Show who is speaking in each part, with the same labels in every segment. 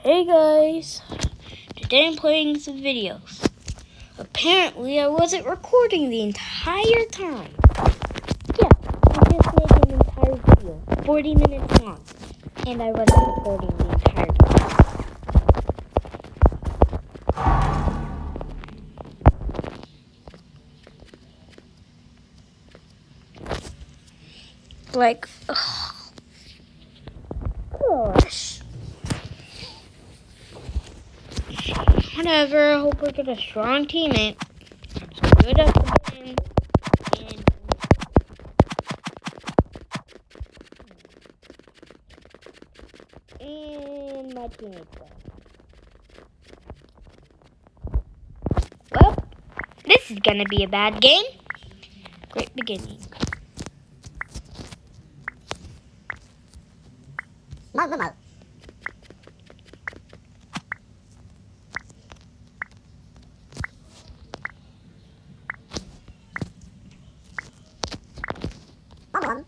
Speaker 1: Hey guys, today I'm playing some videos. Apparently I wasn't recording the entire time. Yeah, I just made an entire video, 40 minutes long, and I wasn't recording the entire time. Like, gosh. Whatever, I hope we get a strong teammate. Good at the game. And my teammates won. Well, this is gonna be a bad game. Great beginning.
Speaker 2: Mama. Mama.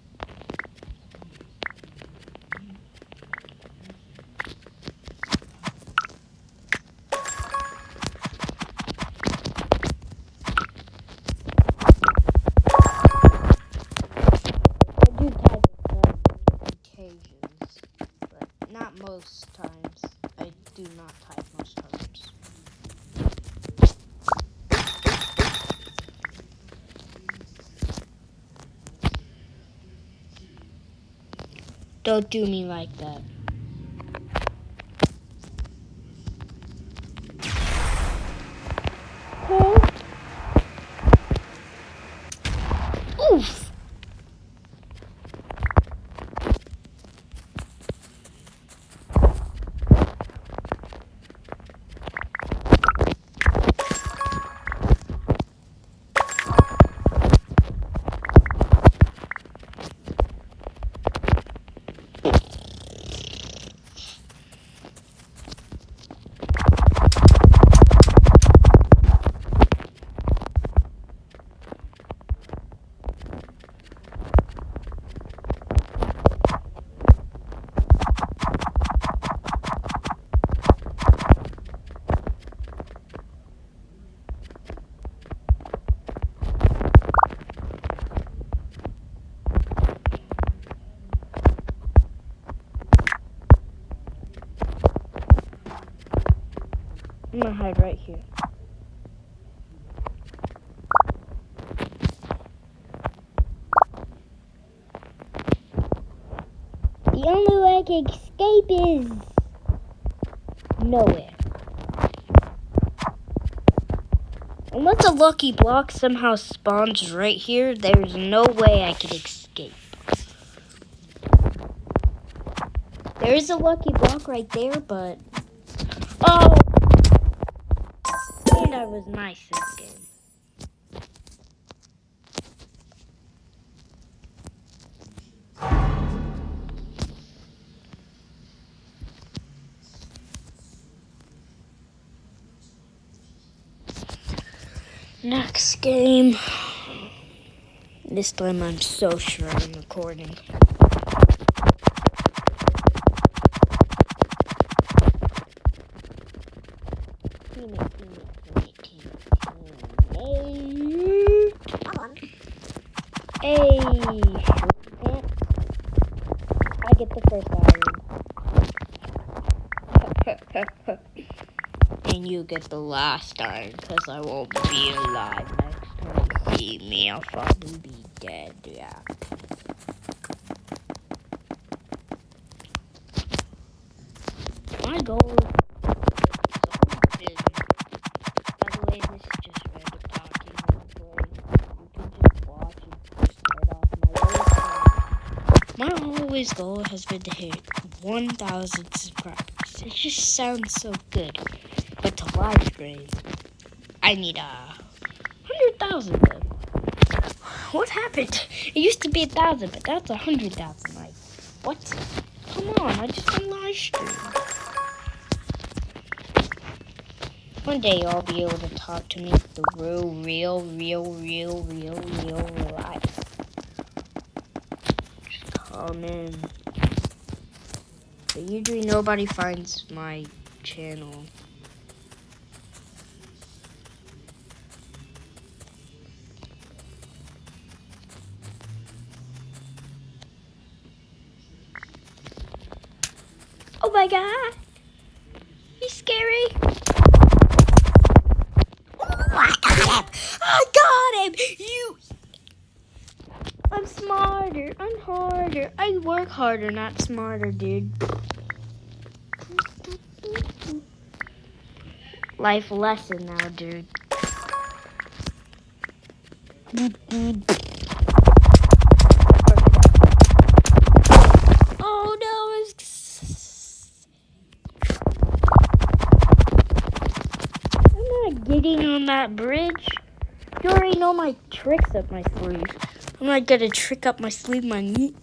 Speaker 1: I do type on occasions, but not most times. I do not type most times. Don't do me like that. Oof! I'm gonna hide right here. The only way I can escape is nowhere. Unless a lucky block somehow spawns right here, there's no way I can escape. There is a lucky block right there, but... Oh! And I was nice this game. Next game. This time I'm so sure I'm recording. Hey, short pants. I get the first iron. And you get the last iron, because I won't be alive next time you see me. I'll probably be dead, yeah. My goal is... By the way, this is just random talking. You can just watch and start off my always goal has been to hit 1,000 subscribers. It just sounds so good. But to live stream, I need 100,000 then. What happened? It used to be 1,000, but that's 100,000. Like, what? Come on, I just want live stream. One day I'll be able to talk to me the real life. Just come in. But usually nobody finds my channel. Oh my god! He's scary! I got him! I'm smarter. I'm harder. I work harder, not smarter, dude. Life lesson now, dude. Oh no, I'm not getting on that bridge. You already know my tricks up my sleeve. I'm not gonna trick up my sleeve, my meat.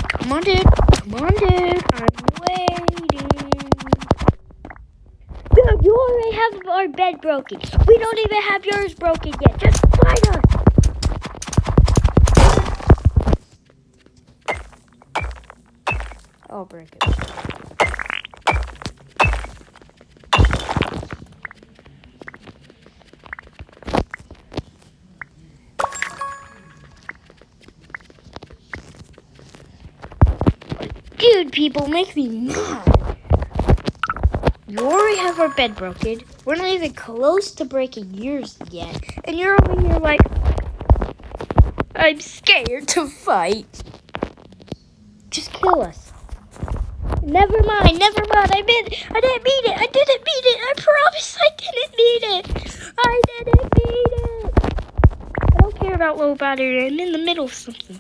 Speaker 1: Come on, dude. Come on, dude. I'm waiting. Dude, you already have our bed broken. We don't even have yours broken yet. Just fight us. I'll break it. Dude, people make me mad. You already have our bed broken. We're not even close to breaking yours yet. And you're over here like, I'm scared to fight. Just kill us. Never mind. I didn't mean it. I promise I didn't mean it. I don't care about low battery. I'm in the middle of something.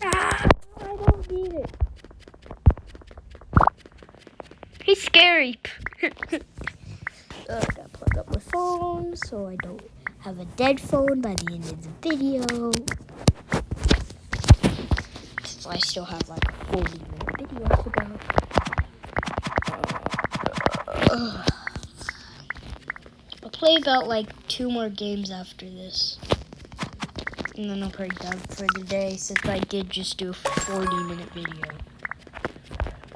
Speaker 1: I don't need it. He's scary. I gotta plug up my phone so I don't have a dead phone by the end of the video. So I still have like a 40-minute video to go. I'll play about like 2 more games after this. And then I'll probably done for the day since I did just do a 40-minute video.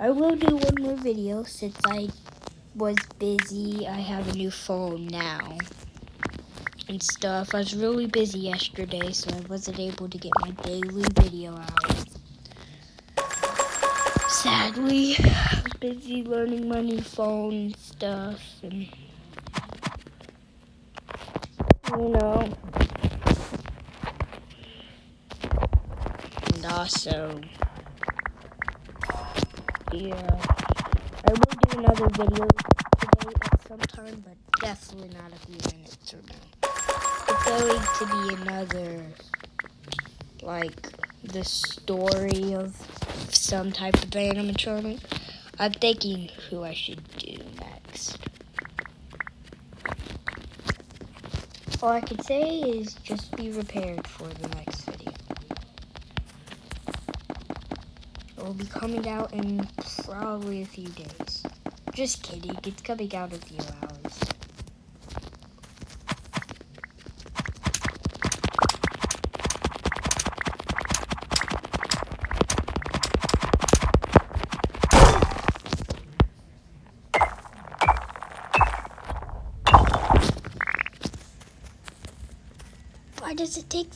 Speaker 1: I will do one more video since I was busy. I have a new phone now and stuff. I was really busy yesterday, so I wasn't able to get my daily video out. Sadly, I was busy learning my new phone and stuff, and you know. And also, yeah, I will do another video today at some time, but definitely not a few minutes from now. It's going to be another, like, the story of some type of animatronic. I'm thinking who I should do next. All I can say is just be prepared for the next video. It will be coming out in probably a few days. Just kidding, it's coming out in a few hours. Why does it take...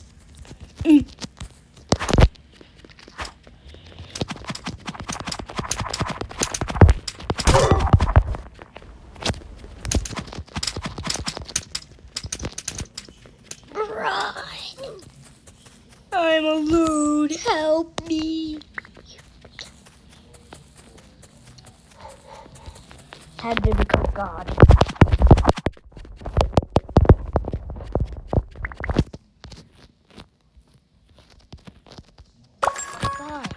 Speaker 1: Run! I'm alone. Help me. Had to become God. God.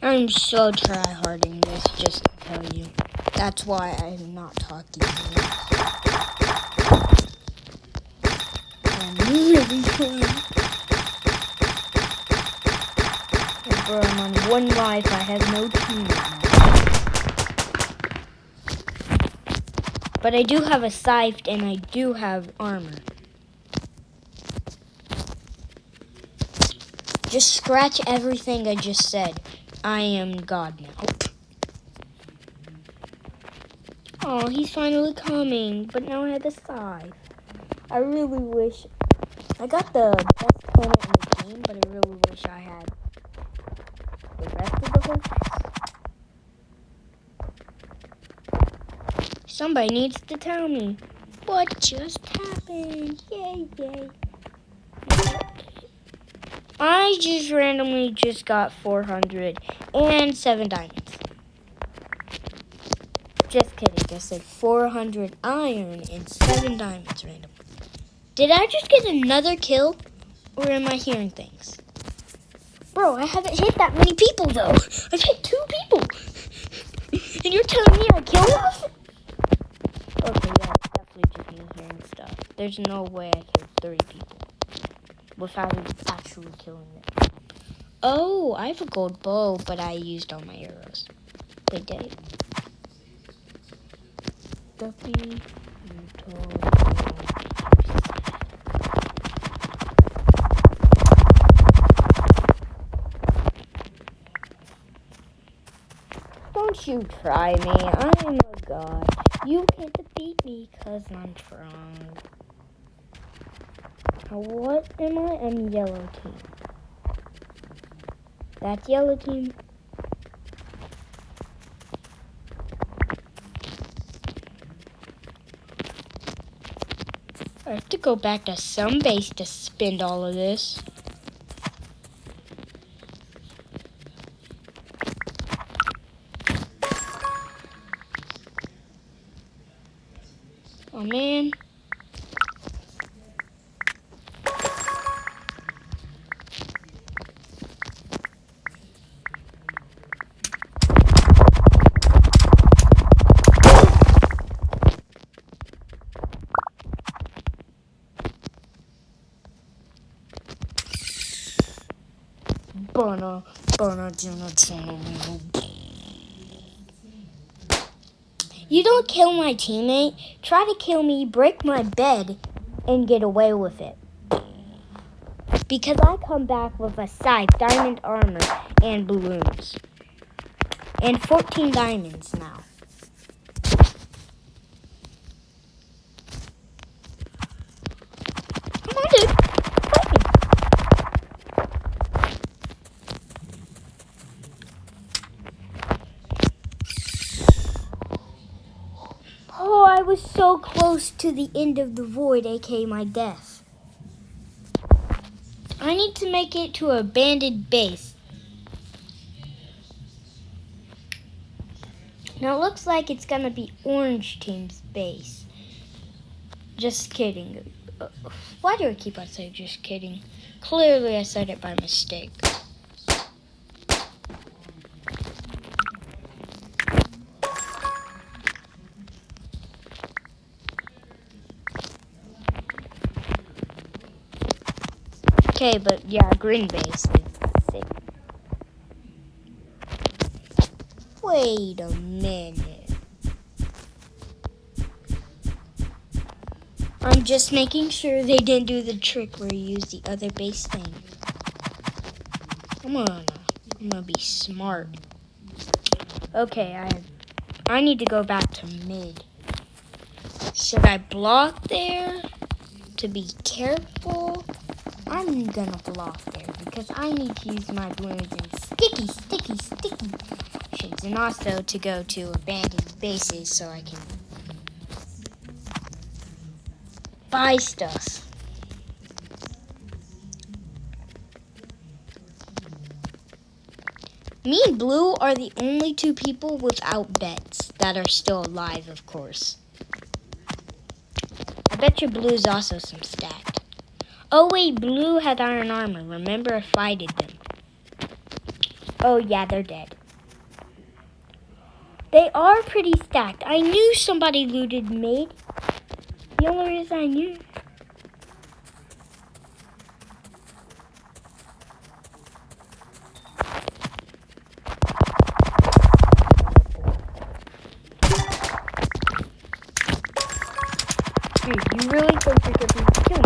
Speaker 1: I'm so try-harding this, just to tell you. That's why I'm not talking to you. I'm really trying. Bro, I'm on 1 life. I have no team right now. But I do have a scythe and I do have armor. Just scratch everything I just said. I am God now. Oh, he's finally coming, but now I have the scythe. I really wish I got the best opponent in the game, but I really wish I had the rest of the horses. Somebody needs to tell me what just happened. Yay, yay. I just randomly just got 407 diamonds. Just kidding, I said 400 iron and 7 diamonds randomly. Did I just get another kill? Or am I hearing things? Bro, I haven't hit that many people though. I've hit 2 people. And you're telling me I killed them? Okay, yeah, it's definitely just me hearing stuff. There's no way I killed 3 people without actually killing them. Oh, I have a gold bow, but I used all my arrows. Wait, did it? Duffy, don't you try me. I'm a god. You can't defeat me because I'm strong. Now what am I? I'm yellow team. That's yellow team. I have to go back to some base to spend all of this. Oh man. You don't kill my teammate. Try to kill me, break my bed, and get away with it. Because I come back with a scythe, diamond armor, and balloons. And 14 diamonds now. Come on, dude. Fight me. Oh, I was so close to the end of the void, aka my death. I need to make it to an abandoned base. Now it looks like it's gonna be Orange Team's base. Just kidding. Why do I keep on saying just kidding? Clearly I said it by mistake. Okay, but yeah, green base is sick. Wait a minute. I'm just making sure they didn't do the trick where you use the other base thing. I'm gonna be smart. Okay, I need to go back to mid. Should I block there to be careful? I'm gonna block there because I need to use my balloons in sticky shits, and also to go to abandoned bases so I can buy stuff. Me and Blue are the only 2 people without beds that are still alive, of course. I bet your Blue's also some stacked. Oh wait, Blue had iron armor. Remember, I fighted them. Oh yeah, they're dead. They are pretty stacked. I knew somebody looted me. The only reason I knew. Dude, you really think you're going to kill me?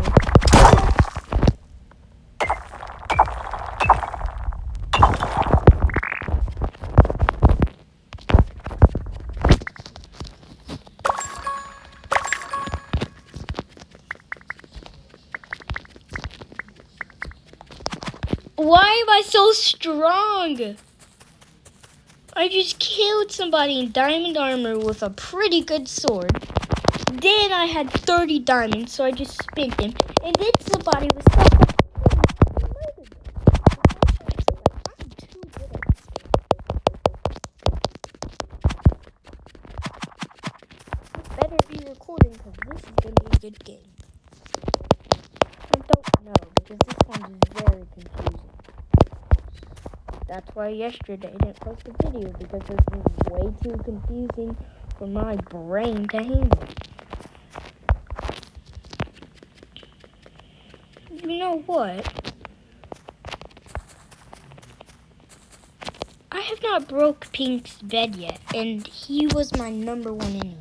Speaker 1: Why am I so strong? I just killed somebody in diamond armor with a pretty good sword. Then I had 30 diamonds, so I just spent them. And then somebody was so better be recording because this is going to be a good game. I don't know because this one is very confusing. That's why yesterday I didn't post a video because this was way too confusing for my brain to handle. You know what? I have not broke Pink's bed yet, and he was my #1 enemy.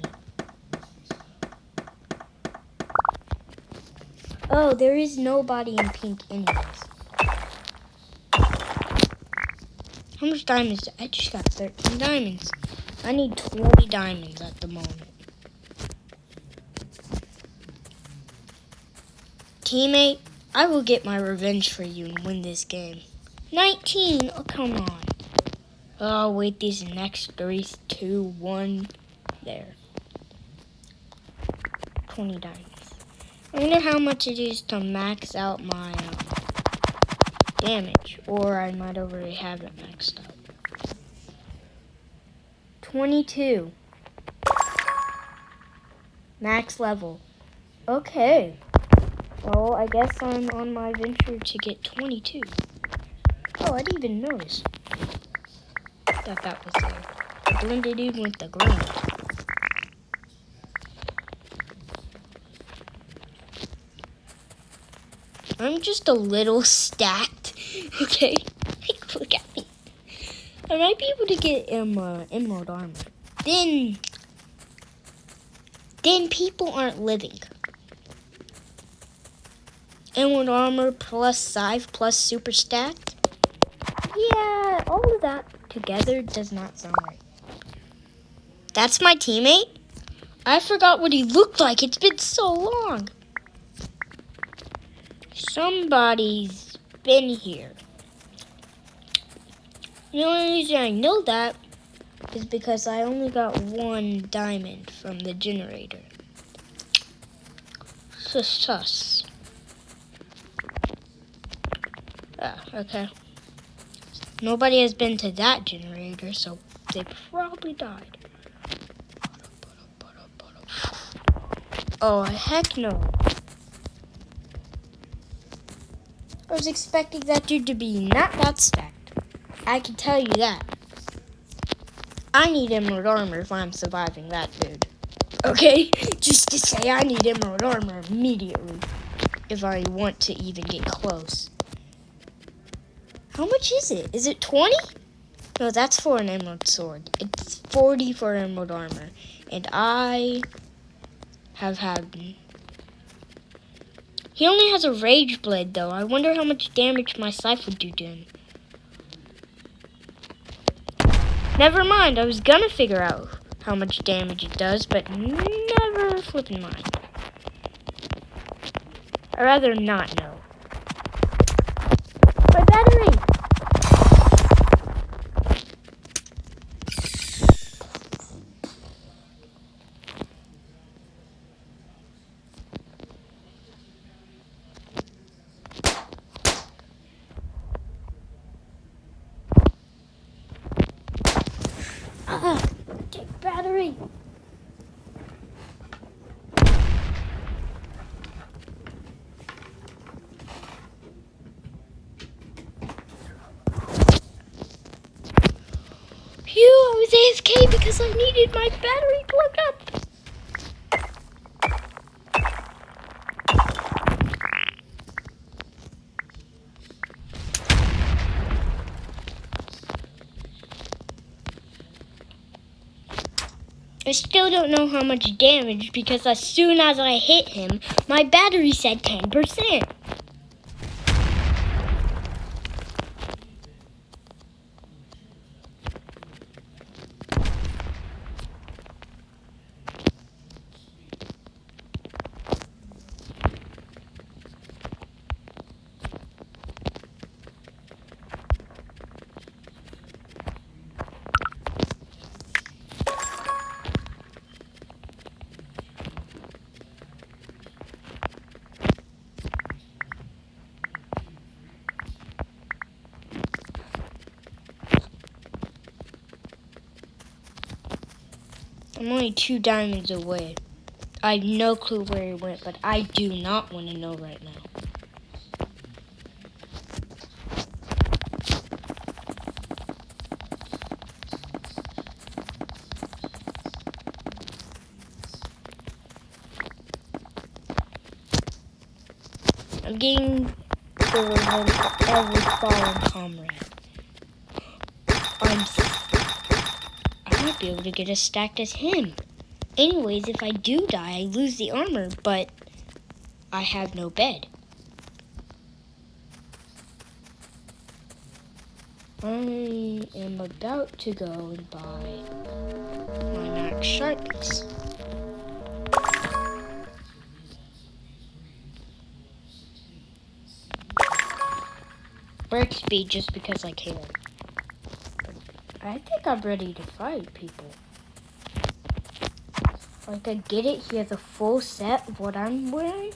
Speaker 1: Oh, there is nobody in Pink anyways. How much diamonds? I just got 13 diamonds. I need 20 diamonds at the moment. Teammate, I will get my revenge for you and win this game. 19? Oh, come on. Oh, wait, these next 3, 2, 1. There. 20 diamonds. I wonder how much it is to max out my damage. Or I might already have it maxed out. 22. Max level. Okay. Well, I guess I'm on my venture to get 22. Oh, I didn't even notice that was there. It blended in with the ground. I'm just a little stacked. Okay? Look at me. I might be able to get emerald armor. Then people aren't living. Emerald armor plus scythe plus super stacked. Yeah, all of that together does not sound right. That's my teammate? I forgot what he looked like. It's been so long. Somebody's been here. The only reason I know that is because I only got 1 diamond from the generator. Sus. Okay. Nobody has been to that generator, so they probably died. Oh, heck no. I was expecting that dude to be not that stacked. I can tell you that. I need emerald armor if I'm surviving that dude. Okay? Just to say I need emerald armor immediately if I want to even get close. How much is it? Is it 20? No, that's for an emerald sword. It's 40 for emerald armor. And I have had... He only has a rage blade, though. I wonder how much damage my scythe would do to him. Never mind. I was gonna figure out how much damage it does, but never flipping mind. I'd rather not know. My battery! Take battery! because I needed my battery plugged up. I still don't know how much damage because as soon as I hit him, my battery said 10%. I'm only 2 diamonds away. I have no clue where he went, but I do not want to know right now. I'm getting the revenge for every fallen comrade. I might be able to get as stacked as him. Anyways, if I do die, I lose the armor, but I have no bed. I am about to go and buy my max sharpness. Break speed just because I can. I think I'm ready to fight people. Like, I get it, he has a full set of what I'm wearing.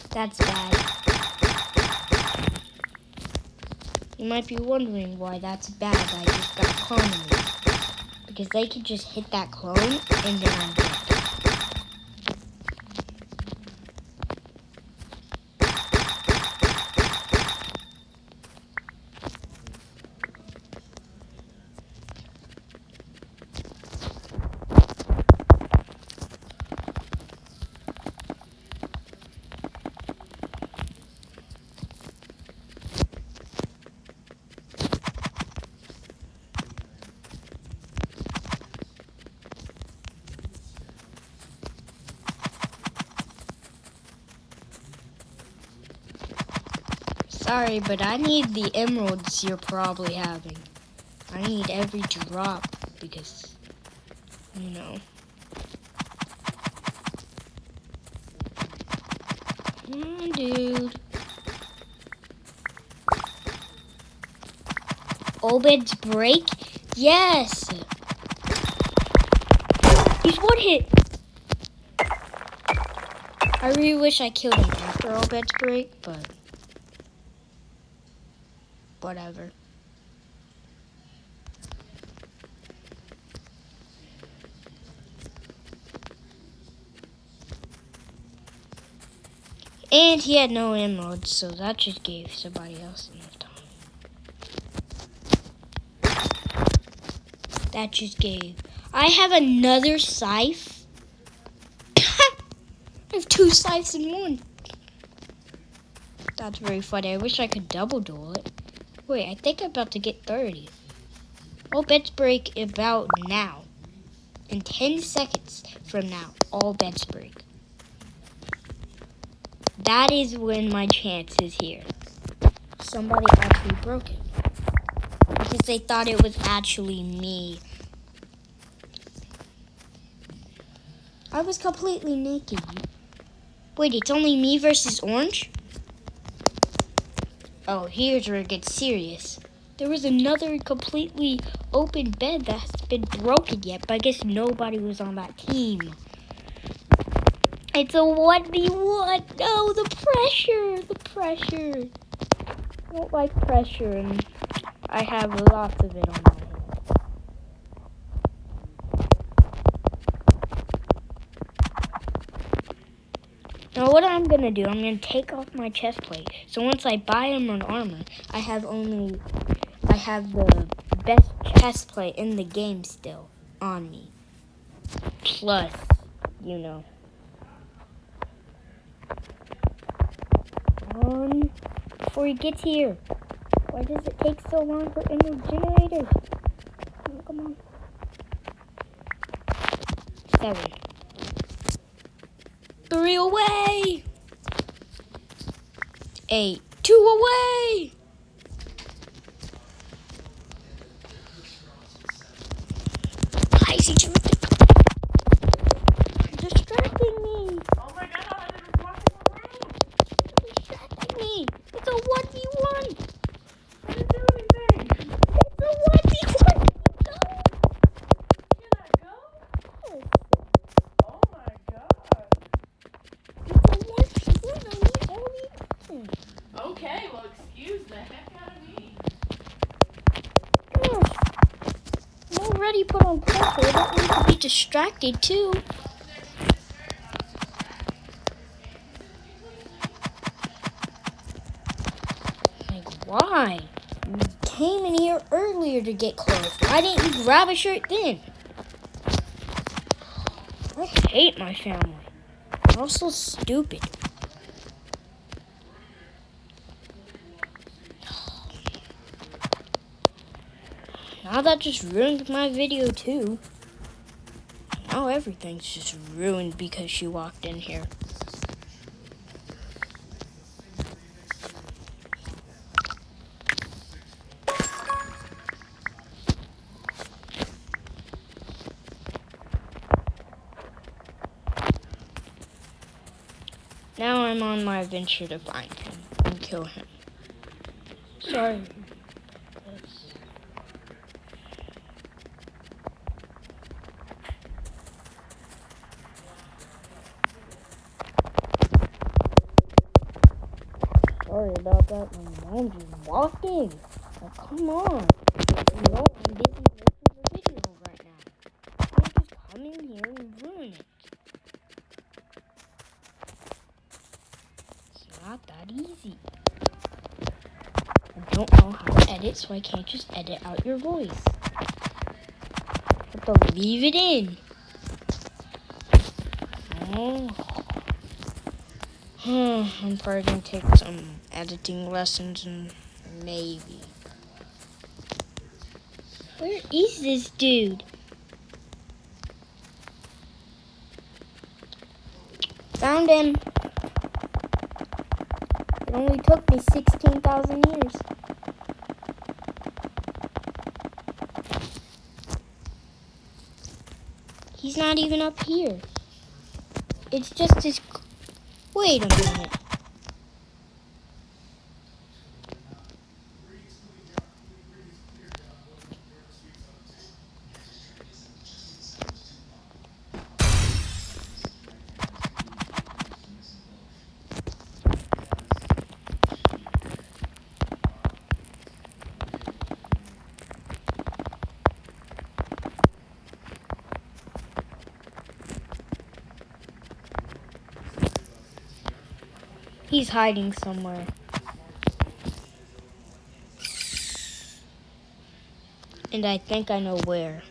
Speaker 1: That's bad. You might be wondering why that's bad. I just got cloned. Because they could just hit that clone and then I'm dead. Sorry, but I need the emeralds you're probably having. I need every drop because, you know. Come on, dude. Obed's break? Yes! He's one hit! I really wish I killed him after Obed's break, but whatever. And he had no emeralds, so that just gave somebody else enough time. That just gave. I have another scythe. I have 2 scythes in one. That's very funny. I wish I could double duel it. Wait, I think I'm about to get 30. All bets break about now. In 10 seconds from now, all bets break. That is when my chance is here. Somebody actually broke it. Because they thought it was actually me. I was completely naked. Wait, it's only me versus Orange? Oh, here's where it gets serious. There was another completely open bed that hasn't been broken yet, but I guess nobody was on that team. It's a 1v1. No, the pressure. The pressure. I don't like pressure, and I have lots of it on my know what I'm gonna do? I'm gonna take off my chest plate. So once I buy Emerald Armor, I have the best chest plate in the game still on me. Plus, you know. Before he gets here. Why does it take so long for emerald generators? Oh, come on. 7. 3 away! 8. 2 away! I see you. You're distracting me.
Speaker 3: Oh my god, I didn't walk in the room.
Speaker 1: You're distracting me. It's a 1v1.
Speaker 3: I didn't do anything.
Speaker 1: It's a 1v1.
Speaker 3: Can I go?
Speaker 1: Yes.
Speaker 3: Oh my god.
Speaker 1: It's a 1v1 on the only time.
Speaker 3: Okay, well, excuse the heck out of me.
Speaker 1: Gosh. I'm already put on pressure. I don't need to be distracted too. Like, why? You came in here earlier to get clothes. Why didn't you grab a shirt then? I hate my family. They're all so stupid. Now that just ruined my video too. Now everything's just ruined because she walked in here. Now I'm on my adventure to find him and kill him. Sorry. Sorry about that. My mom's just walking. Oh, come on. You know I'm busy making a video right now. You can't just come in here and ruin it. It's not that easy. I don't know how to edit, so I can't just edit out your voice. I have to leave it in. Oh. I'm probably gonna take some editing lessons and maybe. Where is this dude? Found him. It only took me 16,000 years. He's not even up here. It's just his... Wait a minute. He's hiding somewhere. And I think I know where.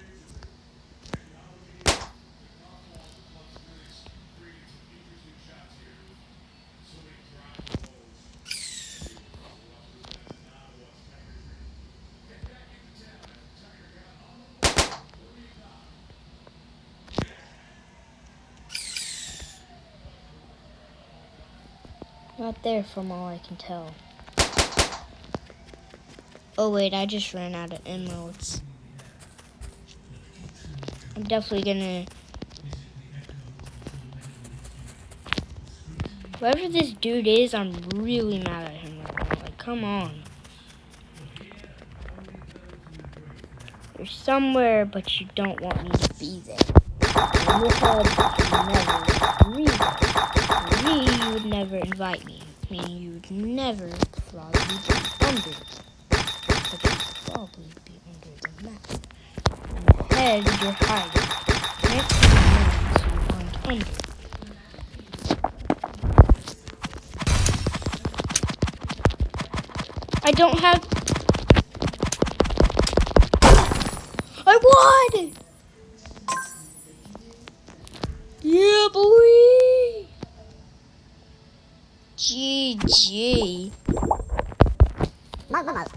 Speaker 1: Not there from all I can tell. Oh wait, I just ran out of emeralds. I'm definitely gonna... Whoever this dude is, I'm really mad at him right now. Like, come on. You're somewhere, but you don't want me to be there. In your head, you never agree there. Me, you would never invite me. Meaning you would never probably be under. But you'd probably be under the map. In the head, you're hiding. Next to the map, so you aren't under. don't have... I won! Yeah, boy! GG.
Speaker 2: Mug. Mug.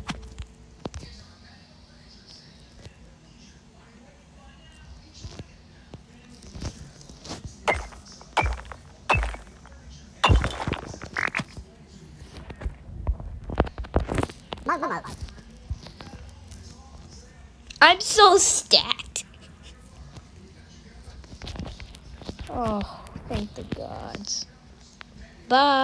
Speaker 1: I'm so stacked. Oh, thank the gods. Bye.